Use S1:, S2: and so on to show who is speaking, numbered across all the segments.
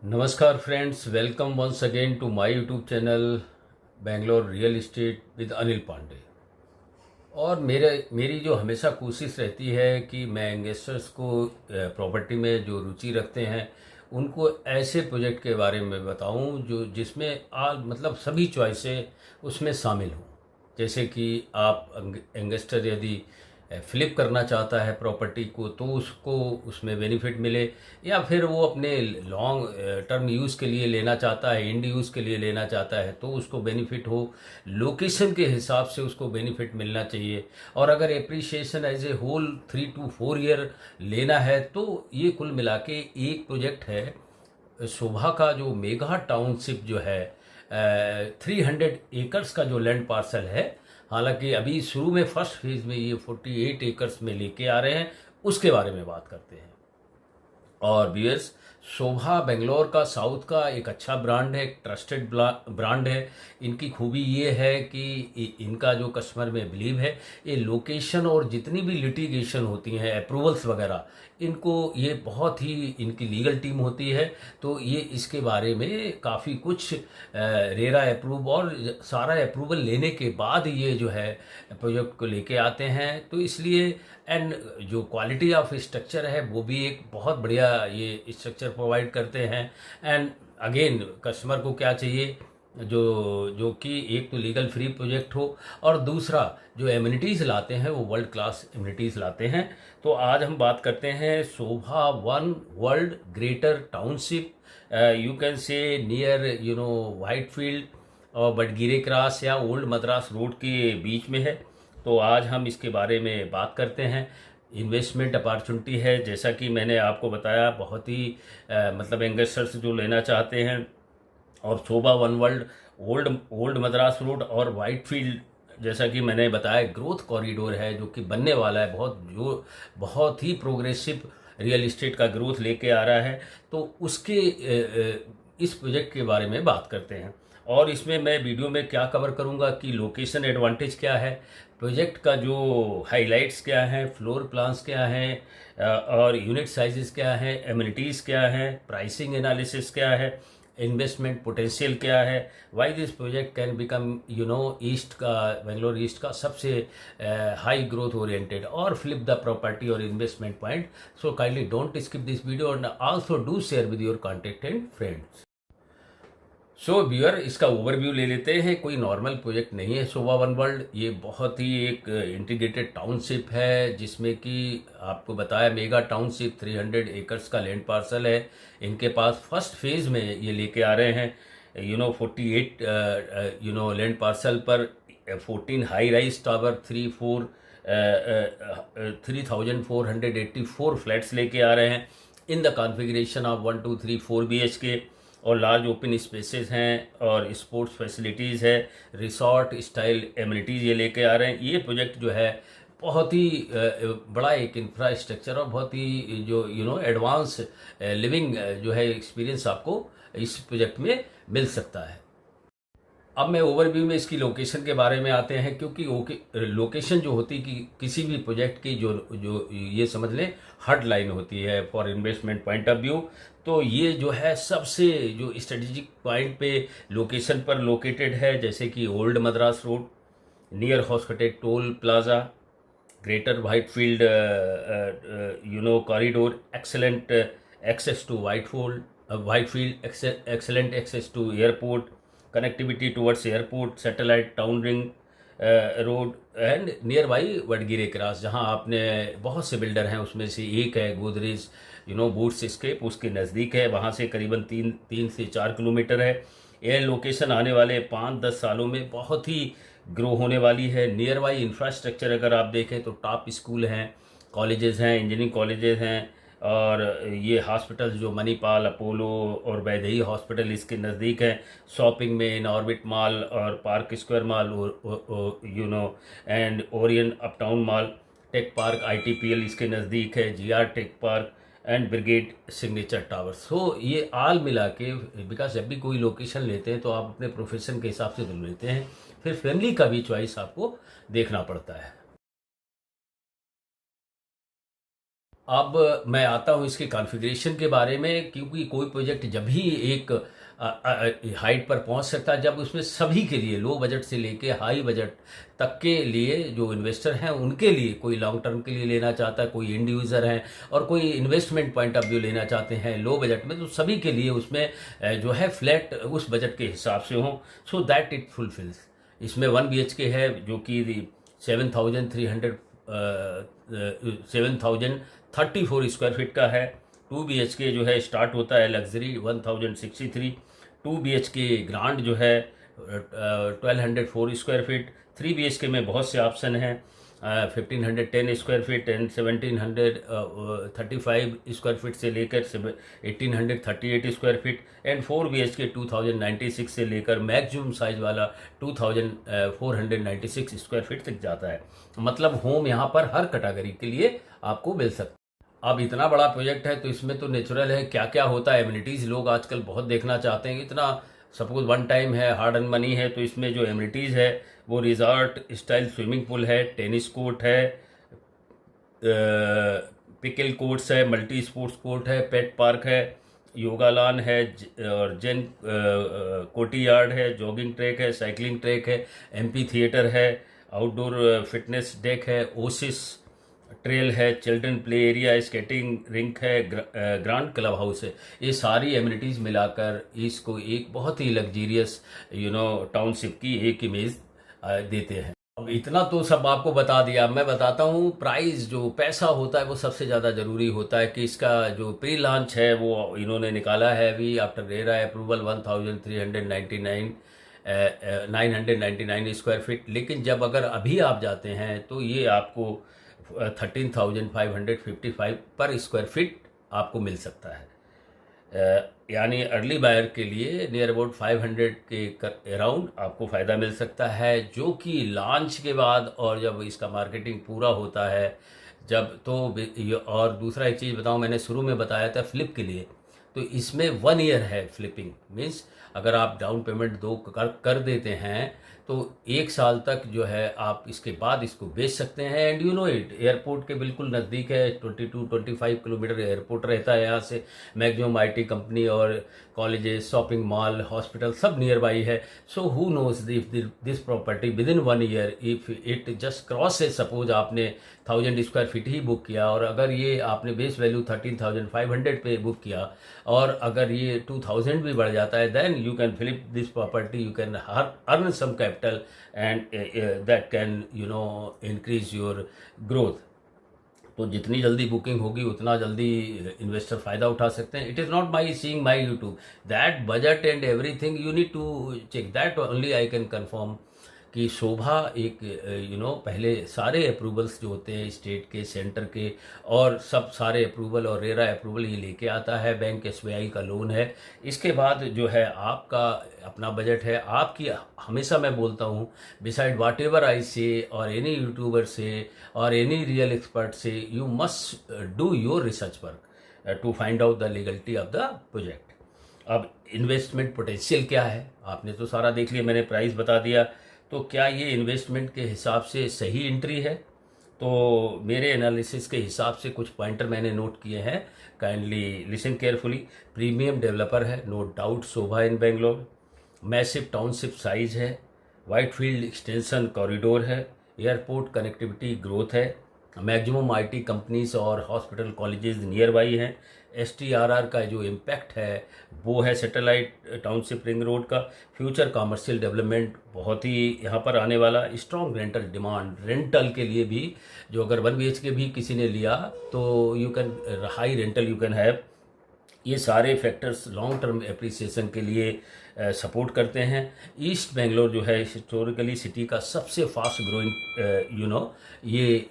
S1: नमस्कार friends, welcome once again to my YouTube channel Bangalore real estate with Anil Pandey. और मेरी जो हमेशा कोशिश रहती है कि मैं इन्वेस्टर्स को प्रॉपर्टी में जो रुचि रखते हैं उनको ऐसे प्रोजेक्ट के बारे में बताऊं जो जिसमें मतलब सभी चॉइसें उसमें शामिल हों। जैसे कि आप इन्वेस्टर यदि फ्लिप करना चाहता है प्रॉपर्टी को तो उसको उसमें बेनिफिट मिले, या फिर वो अपने लॉन्ग टर्म यूज़ के लिए लेना चाहता है, एंड यूज़ के लिए लेना चाहता है तो उसको बेनिफिट हो। लोकेशन के हिसाब से उसको बेनिफिट मिलना चाहिए। और अगर appreciation as a whole 3 to 4 year लेना है तो ये कुल मिला के एक प्रोजेक्ट है। शोभा का जो मेगा टाउनशिप जो है 300 एकर्स का जो लैंड पार्सल है। हालांकि अभी शुरू में फर्स्ट फेज में ये 48 एकर्स में लेके आ रहे हैं, उसके बारे में बात करते हैं। और व्यूअर्स, शोभा बेंगलोर का साउथ का एक अच्छा ब्रांड है, एक ट्रस्टेड ब्रांड है। इनकी खूबी ये है कि इनका जो कस्टमर में बिलीव है, ये लोकेशन और जितनी भी लिटिगेशन होती हैं, अप्रूवल्स वगैरह, इनको ये बहुत ही इनकी लीगल टीम होती है। तो ये इसके बारे में काफ़ी कुछ रेरा अप्रूव और सारा अप्रूवल लेने के बाद ये जो है प्रोजेक्ट को लेके आते हैं। तो इसलिए एंड जो क्वालिटी ऑफ स्ट्रक्चर है वो भी एक बहुत बढ़िया ये स्ट्रक्चर प्रोवाइड करते हैं। एंड अगेन कस्टमर को क्या चाहिए, जो जो कि एक तो लीगल फ्री प्रोजेक्ट हो और दूसरा जो एम्यूनिटीज़ लाते हैं वो वर्ल्ड क्लास एम्यूनिटीज़ लाते हैं। तो आज हम बात करते हैं Sobha one world greater township, you can say near Whitefield और बटगिरे क्रॉस या ओल्ड मद्रास रोड के बीच में है। तो आज हम इसके बारे में बात करते हैं। इन्वेस्टमेंट अपॉर्चुनिटी है, जैसा कि मैंने आपको बताया, बहुत ही मतलब इन्वेस्टर्स जो लेना चाहते हैं। और Sobha one world old old Madras road और वाइट फील्ड, जैसा कि मैंने बताया, ग्रोथ कॉरिडोर है जो कि बनने वाला है, बहुत ही प्रोग्रेसिव रियल इस्टेट का ग्रोथ लेके आ रहा है। तो उसके इस प्रोजेक्ट के बारे में बात करते हैं। और इसमें मैं वीडियो में क्या कवर करूंगा कि लोकेशन एडवांटेज क्या है, प्रोजेक्ट का जो हाइलाइट्स क्या हैं, फ्लोर प्लान्स क्या हैं, और यूनिट साइजेस क्या हैं, एमिनिटीज़ क्या हैं, प्राइसिंग एनालिसिस क्या है, इन्वेस्टमेंट पोटेंशियल क्या है, why this project can become east का, बेंगलोर ईस्ट का सबसे हाई ग्रोथ ओरिएंटेड और फ्लिप द प्रॉपर्टी और investment point. So kindly don't skip this video and also do share with your contact and friends. So viewer, इसका overview ले लेते हैं। कोई नॉर्मल प्रोजेक्ट नहीं है शोभा वन वर्ल्ड, ये बहुत ही एक इंटीग्रेटेड टाउनशिप है जिसमें कि आपको बताया मेगा टाउनशिप 300 एकर्स का लैंड पार्सल है। इनके पास फर्स्ट फेज में ये लेके आ रहे हैं 48 लैंड पार्सल पर 14 हाई राइज टावर, 3,484 फ्लैट्स लेके आ रहे हैं in the configuration of 1 2 3 4 BHK। और लार्ज ओपन स्पेसेस हैं और स्पोर्ट्स फैसिलिटीज़ है, रिसॉर्ट स्टाइल एमिनिटीज़ ये लेके आ रहे हैं। ये प्रोजेक्ट जो है बहुत ही बड़ा एक इंफ्रास्ट्रक्चर और बहुत ही जो एडवांस लिविंग जो है एक्सपीरियंस आपको इस प्रोजेक्ट में मिल सकता है। अब मैं ओवरव्यू में इसकी लोकेशन के बारे में आते हैं, क्योंकि लोकेशन जो होती कि किसी भी प्रोजेक्ट की जो जो ये समझ लें हड लाइन होती है for investment point of view. तो ये जो है सबसे जो स्ट्रेटेजिक पॉइंट पे लोकेशन पर लोकेटेड है, जैसे कि old Madras road, near hospital toll plaza, greater Whitefield corridor, excellent access to Whitefield, excellent access to airport, connectivity towards airport, satellite town ring road and nearby Budigere cross, जहां आपने बहुत से builder हैं, उसमें से एक है Godrej boots escape, उसके नज़दीक है। वहां से करीबन 3 से 4 किलोमीटर है। यह लोकेशन आने वाले 5-10 सालों में बहुत ही ग्रो होने वाली है। नियर बाई इंफ्रास्ट्रक्चर अगर आप देखें तो टॉप स्कूल हैं, कॉलेजेस हैं, इंजीनियरिंग कॉलेजेस हैं, और ये हॉस्पिटल जो मणिपाल, अपोलो और वैदेही हॉस्पिटल इसके नज़दीक है। शॉपिंग में इन ऑर्बिट मॉल और park square mall and Orion uptown mall, tech park ITPL इसके नज़दीक है, GR tech park and Brigade signature tower. So ये आल मिला के, बिकॉज जब भी कोई लोकेशन लेते हैं तो आप अपने प्रोफेशन के हिसाब से लेते हैं, फिर फैमिली का भी चॉइस आपको देखना पड़ता है। अब मैं आता हूँ इसके कॉन्फ़िगरेशन के बारे में, क्योंकि कोई प्रोजेक्ट जब ही एक हाइट पर पहुंच सकता है जब उसमें सभी के लिए, लो बजट से लेके हाई बजट तक के लिए, जो इन्वेस्टर हैं उनके लिए, कोई लॉन्ग टर्म के लिए लेना चाहता है, कोई इंड यूज़र हैं और कोई इन्वेस्टमेंट पॉइंट ऑफ व्यू लेना चाहते हैं लो बजट में, तो सभी के लिए उसमें जो है फ्लैट उस बजट के हिसाब से हो, सो दैट इट फुलफिल्स। इसमें 1 BHK है जो कि 7,300 7,034 स्क्वायर फीट का है। 2 BHK जो है स्टार्ट होता है लग्जरी 1,063। 2 BHK ग्रांड जो है 1,204 स्क्वायर फीट। 3 BHK में बहुत से ऑप्शन हैं, 1,510 square feet and 1,735 square feet से लेकर 1,838 स्क्वायर फीट एंड 4 BHK 2,096 से लेकर मैक्सिमम साइज वाला 2,496 स्क्वायर फीट तक जाता है। मतलब होम यहाँ पर हर कैटेगरी के लिए आपको मिल सकता है। अब इतना बड़ा प्रोजेक्ट है तो इसमें तो नेचुरल है क्या क्या होता है, एमिनिटीज़ लोग आजकल बहुत देखना चाहते हैं। इतना सपोज वन टाइम है, हार्ड एंड मनी है, तो इसमें जो एमिनिटीज़ है वो रिजॉर्ट स्टाइल स्विमिंग पूल है, टेनिस कोर्ट है, पिकल कोर्ट्स है, मल्टी स्पोर्ट्स कोर्ट है, पेट पार्क है, योगा लॉन है और जेन कोटी यार्ड है, जॉगिंग ट्रैक है, साइकिलिंग ट्रैक है, एमपी थिएटर है, आउटडोर फिटनेस डेक है, ओसिस ट्रेल है, children play area, skating rink है, ग्रांड क्लब हाउस है। ये सारी एमिनिटीज़ मिलाकर इसको एक बहुत ही लग्जीरियस टाउनशिप की एक इमेज देते हैं। अब इतना तो सब आपको बता दिया, मैं बताता हूँ प्राइस, जो पैसा होता है वो सबसे ज़्यादा ज़रूरी होता है। कि इसका जो प्री लॉन्च है वो इन्होंने निकाला है अभी after RERA approval 999 square feet. लेकिन जब अगर अभी आप जाते हैं तो ये आपको 13,555 पर स्क्वायर फीट आपको मिल सकता है। यानी अर्ली बायर के लिए नियर अबाउट 500 के अराउंड आपको फ़ायदा मिल सकता है, जो कि लॉन्च के बाद और जब इसका मार्केटिंग पूरा होता है जब तो। और दूसरा एक चीज़ बताऊं, मैंने शुरू में बताया था फ्लिप के लिए, तो इसमें 1 ईयर है फ्लिपिंग। मीन्स अगर आप डाउन पेमेंट कर देते हैं तो 1 साल तक जो है आप इसके बाद इसको बेच सकते हैं। And you know it, airport के बिल्कुल नज़दीक है, 22-25 किलोमीटर एयरपोर्ट रहता है यहाँ से। मैक्सिमम आईटी कंपनी और कॉलेजेस, शॉपिंग मॉल, हॉस्पिटल सब नियर बाई है। So who knows if this property within 1 year if it just cross है, सपोज आपने 1,000 स्क्वायर फीट ही बुक किया और अगर ये आपने बेस वैल्यू 13,500 पे बुक किया और अगर ये 2,000 भी बढ़ जाता है, then you can flip this property, you can earn some capital and that can increase your growth. तो जितनी जल्दी बुकिंग होगी उतना जल्दी इन्वेस्टर फ़ायदा उठा सकते हैं। It is not my seeing my YouTube, that budget and everything you need to check that only I can confirm कि शोभा एक पहले सारे अप्रूवल्स जो होते हैं स्टेट के, सेंटर के और सब सारे अप्रूवल और रेरा अप्रूवल ये लेके आता है। बैंक SBI का लोन है। इसके बाद जो है आपका अपना बजट है आपकी। हमेशा मैं बोलता हूँ, बिसाइड वाट एवर आई से और एनी यूट्यूबर से और एनी रियल एक्सपर्ट से, you must do your research work to find out the legality of the project. अब इन्वेस्टमेंट पोटेंशियल क्या है आपने तो सारा देख लिया, मैंने प्राइस बता दिया। तो क्या ये इन्वेस्टमेंट के हिसाब से सही एंट्री है? तो मेरे एनालिसिस के हिसाब से कुछ पॉइंटर मैंने नोट किए हैं, kindly listen carefully. Premium developer है, नो डाउट, शोभा इन बेंगलोर। मैसिव टाउनशिप साइज है, वाइट फील्ड एक्सटेंशन कॉरिडोर है, एयरपोर्ट कनेक्टिविटी ग्रोथ है, मैक्सिमम आईटी कंपनीज और हॉस्पिटल कॉलेजेस नियर बाई हैं। STRR का जो इम्पैक्ट है वो है सैटेलाइट टाउनशिप रिंग रोड का। फ्यूचर कॉमर्शियल डेवलपमेंट बहुत ही यहाँ पर आने वाला। स्ट्रॉन्ग रेंटल डिमांड, रेंटल के लिए भी जो अगर 1 BHK भी किसी ने लिया तो you can high rental you can have. ये सारे फैक्टर्स लॉन्ग टर्म एप्रिसिएशन के लिए सपोर्ट करते हैं। ईस्ट बेंगलोर जो है हिस्टोरिकली सिटी का सबसे फास्ट ग्रोइंग ये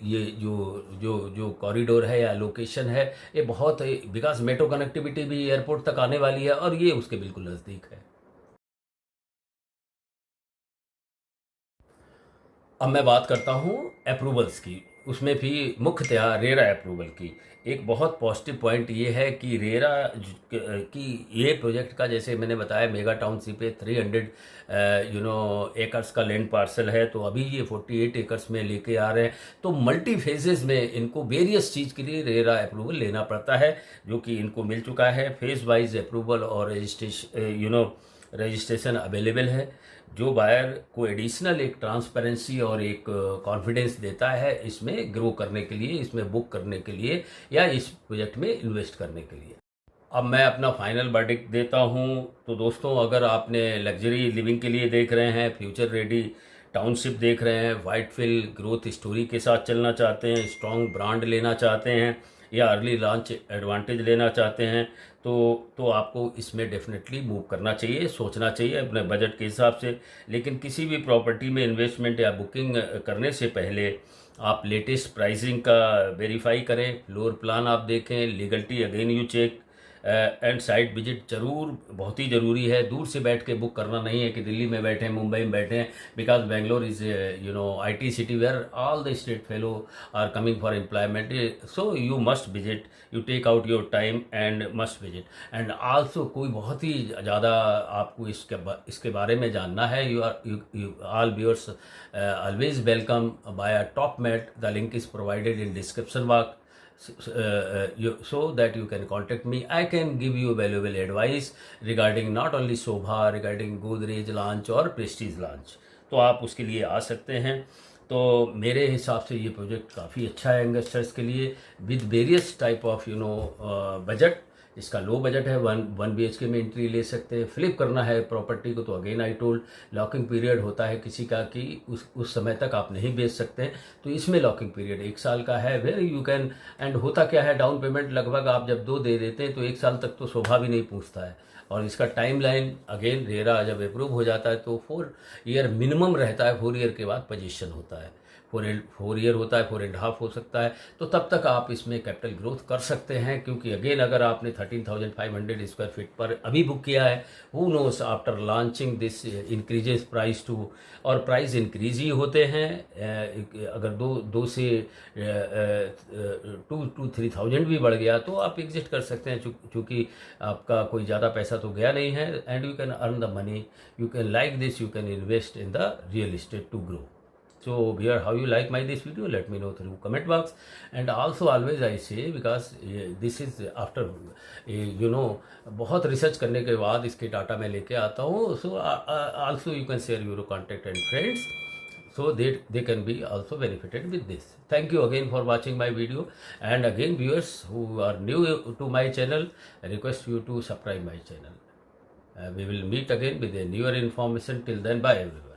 S1: जो कॉरिडोर है या लोकेशन है, ये बहुत बिकॉज मेट्रो कनेक्टिविटी भी एयरपोर्ट तक आने वाली है और ये उसके बिल्कुल नज़दीक है। अब मैं बात करता हूँ अप्रूवल्स की। उसमें भी मुख्यतः रेरा अप्रूवल की एक बहुत पॉजिटिव पॉइंट ये है कि रेरा की ये प्रोजेक्ट का, जैसे मैंने बताया, मेगा टाउनशिप पे 300 एकर्स का लैंड पार्सल है, तो अभी ये 48 एकर्स में लेके आ रहे हैं। तो मल्टी फेजेस में इनको वेरियस चीज़ के लिए रेरा अप्रूवल लेना पड़ता है, जो कि इनको मिल चुका है। फेज वाइज अप्रूवल और रजिस्ट्रेशन अवेलेबल है, जो बायर को एडिशनल एक ट्रांसपेरेंसी और एक कॉन्फिडेंस देता है इसमें ग्रो करने के लिए, इसमें बुक करने के लिए, या इस प्रोजेक्ट में इन्वेस्ट करने के लिए। अब मैं अपना फाइनल वर्डिक्ट देता हूँ। तो दोस्तों, अगर आपने लग्जरी लिविंग के लिए देख रहे हैं, फ्यूचर रेडी टाउनशिप देख रहे हैं, व्हाइटफील्ड ग्रोथ स्टोरी के साथ चलना चाहते हैं, स्ट्रॉन्ग ब्रांड लेना चाहते हैं, या अर्ली लॉन्च एडवांटेज लेना चाहते हैं, तो आपको इसमें डेफिनेटली मूव करना चाहिए, सोचना चाहिए अपने बजट के हिसाब से। लेकिन किसी भी प्रॉपर्टी में इन्वेस्टमेंट या बुकिंग करने से पहले आप लेटेस्ट प्राइसिंग का वेरीफाई करें, फ्लोर प्लान आप देखें, legality again you check, and site visit जरूर, बहुत ही ज़रूरी है। दूर से बैठ के बुक करना नहीं है कि दिल्ली में बैठे हैं, मुंबई में बैठे हैं, because Bangalore is IT city where all the state fellow are coming for employment, so you must visit, you take out your time and must visit. And also कोई बहुत ही ज़्यादा आपको इसके बारे में जानना है, you all viewers always welcome by a Topmate, the link is provided in description box, so that you can contact me. I can give you valuable advice regarding not only Sobha, regarding Godrej launch और Prestige launch, तो आप उसके लिए आ सकते हैं। तो मेरे हिसाब से ये प्रोजेक्ट काफ़ी अच्छा है इन्वेस्टर्स के लिए, with various type of budget. इसका लो बजट है, वन BHK में एंट्री ले सकते हैं। फ्लिप करना है प्रॉपर्टी को, तो again I told, locking period होता है किसी का कि उस समय तक आप नहीं बेच सकते, तो इसमें लॉकिंग पीरियड 1 साल का है, वेर यू कैन। एंड होता क्या है, डाउन पेमेंट लगभग आप जब 2 दे देते हैं तो 1 साल तक तो शोभा भी नहीं पूछता है। और इसका टाइम लाइन अगेन, रेरा जब अप्रूव हो जाता है तो 4 ईयर मिनिमम रहता है, 4 ईयर के बाद पोजीशन होता है, 4 ईयर होता है, 4.5 हो सकता है। तो तब तक आप इसमें कैपिटल ग्रोथ कर सकते हैं, क्योंकि अगेन अगर आपने 13,500 स्क्वायर फीट पर अभी बुक किया है, who knows after launching this increases price to, और प्राइस इंक्रीज ही होते हैं। अगर दो से 2 to 3,000 भी बढ़ गया तो आप एग्जिट कर सकते हैं, चूँकि आपका कोई ज़्यादा पैसा तो गया नहीं है, and you can earn the money, you can like this, you can invest in the real estate to grow. So here, how you like this video, let me know through comment box. And also always I say, because this is after बहुत research करने के बाद इसके data मैं लेके आता हूँ, so also you can share your contact and friends, so they can be also benefited with this. Thank you again for watching my video, and again viewers who are new to my channel, I request you to subscribe my channel. We will meet again with a newer information. Till then, bye everyone.